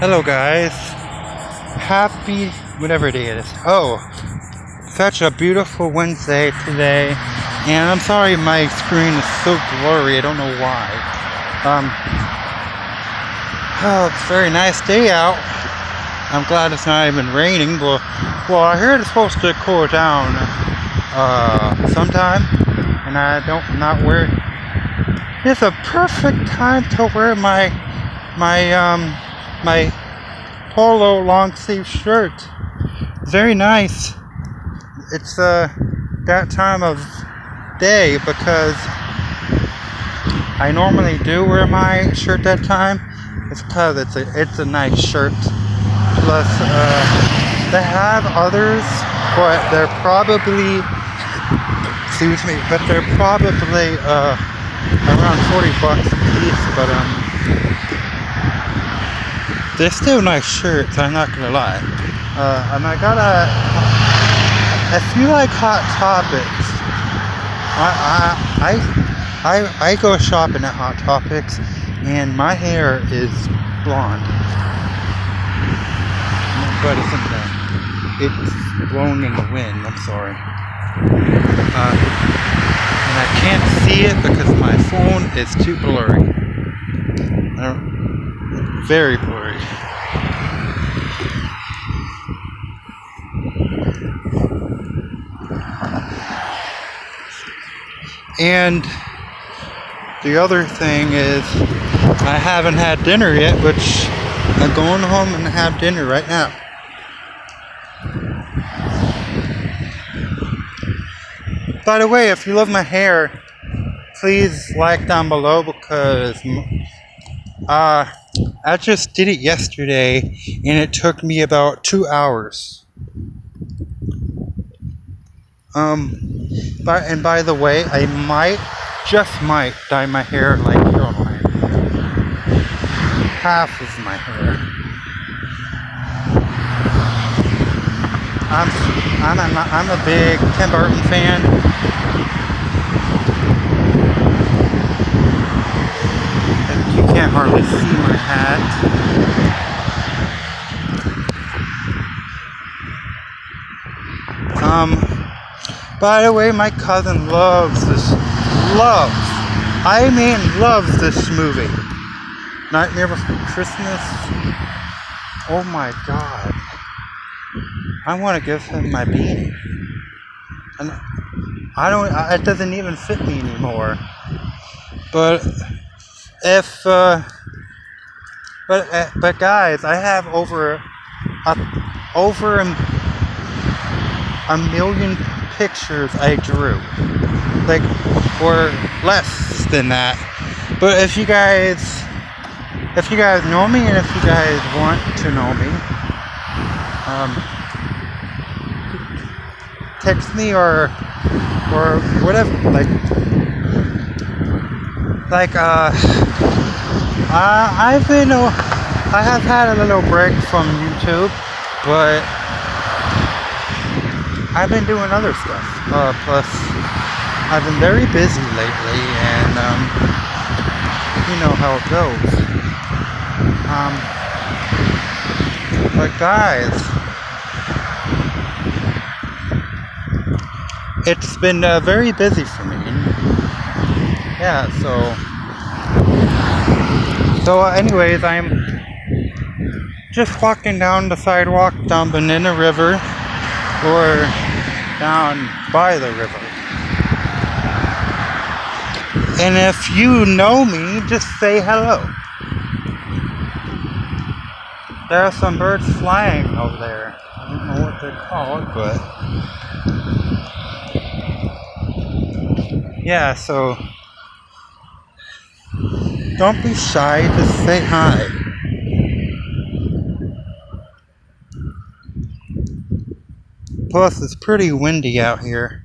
Hello guys, happy whatever day it is. Oh, such a beautiful Wednesday today, and I'm sorry my screen is so blurry, I don't know why. Oh, it's a very nice day out. I'm glad it's not even raining. Well, I heard it's supposed to cool down sometime, and not wear. It's a perfect time to wear my polo long sleeve shirt. Very nice. It's that time of day because I normally do wear my shirt that time. It's because it's a nice shirt. Plus, they have others, but they're probably around $40 a piece. But they're still nice shirts. I'm not gonna lie. And I got if you like Hot Topics, I go shopping at Hot Topics, and my hair is blonde. But it's blown in the wind. I'm sorry. And I can't see it because my phone is too blurry. Very blurry. And the other thing is I haven't had dinner yet, which I'm going home and have dinner right now. By the way, if you love my hair, please like down below because I just did it yesterday and it took me about 2 hours. By the way, I just might dye my hair like Caroline. Half of my hair. I'm a big Tim Burton fan. And you can't hardly see my hat. By the way, my cousin loves this movie. Nightmare Before Christmas. Oh my god. I want to give him my beanie. And it doesn't even fit me anymore. But guys, I have over a million pictures I drew. Or less than that. But if you guys know me, and if you guys want to know me, text me or whatever. I have had a little break from YouTube, but I've been doing other stuff. Plus, I've been very busy lately, and you know how it goes. But guys, it's been very busy for me. Yeah, so anyways, I'm just walking down the sidewalk down Banana River, or down by the river. And if you know me, just say hello. There are some birds flying over there. I don't know what they're called, but yeah, so don't be shy, just say hi. Plus, it's pretty windy out here.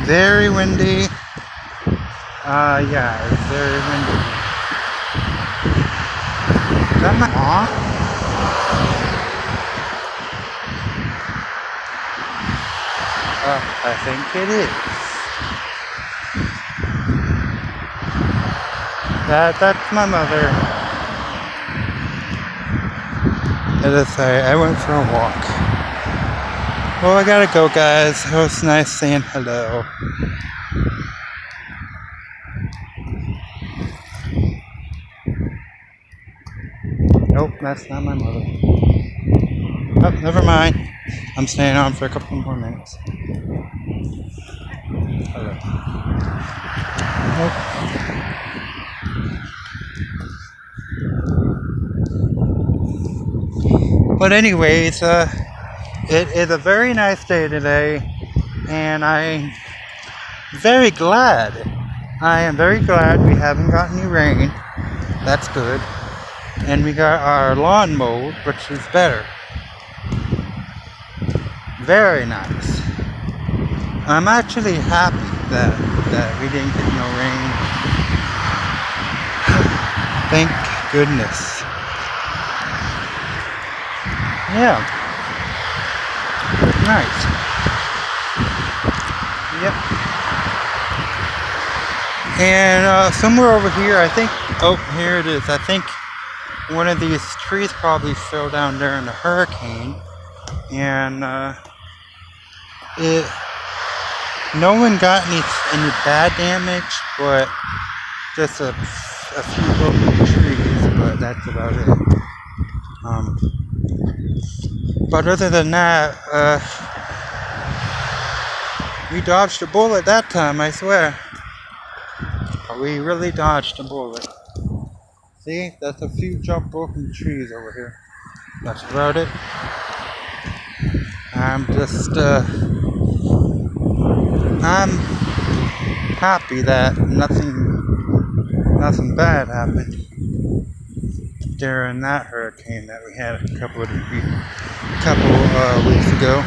Very windy. Yeah, it's very windy. Is that my mom? I think it is. That's my mother. I went for a walk. Well, I gotta go, guys. It was nice saying hello. Nope, that's not my mother. Oh, never mind. I'm staying on for a couple more minutes. Hello. Nope. But anyways, it is a very nice day today, and I'm very glad. I am very glad we haven't got any rain. That's good. And we got our lawn mowed, which is better. Very nice. I'm actually happy that we didn't get no rain. Thank goodness. Yeah. Nice. Yep. And somewhere over here, I think, oh, here it is. I think one of these trees probably fell down during the hurricane. And no one got any bad damage, but just a few broken trees, but that's about it. But other than that, we dodged a bullet that time, I swear. We really dodged a bullet. See, that's a few broken trees over here. That's about it. I'm just, I'm happy that nothing bad happened during that hurricane that we had a couple weeks ago.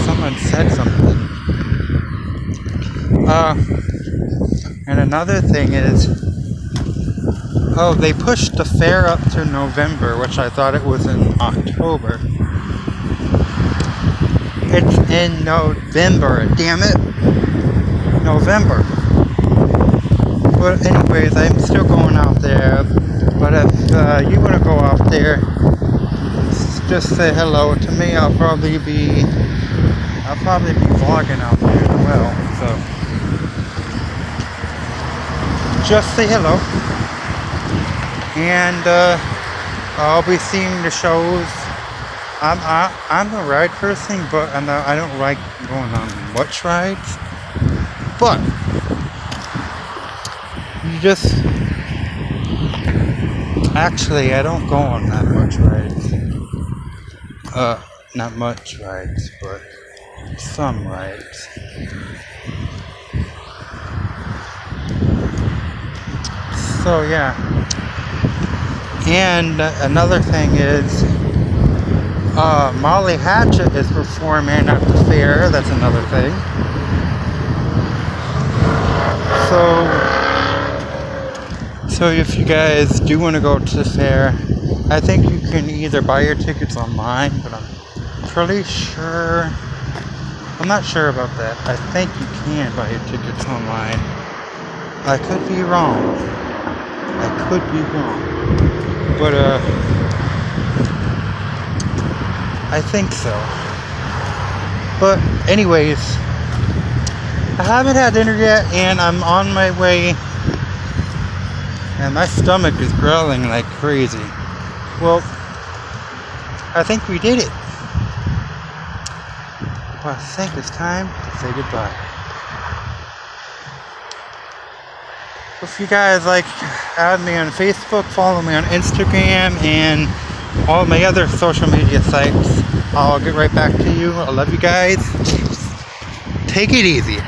Someone said something. And another thing is, they pushed the fair up to November, which I thought it was in October. It's in November, damn it. November. But anyways, I'm still going out there. But if you want to go out there, just say hello to me. I'll probably be vlogging out there as well. So just say hello. And I'll be seeing the shows. I'm a ride person, but I don't like going on much rides. But I don't go on that much rides. Not much rides, but some rides. So yeah. And another thing is, Molly Hatchet is performing at the fair. That's another thing. So if you guys do want to go to the fair, I think you can either buy your tickets online, but I'm not sure about that. I think you can buy your tickets online. I could be wrong. But I think so. But anyways, I haven't had dinner yet, and I'm on my way, and my stomach is growling like crazy. Well, I think we did it. Well, I think it's time to say goodbye. If you guys add me on Facebook, follow me on Instagram, and all my other social media sites, I'll get right back to you. I love you guys. Take it easy.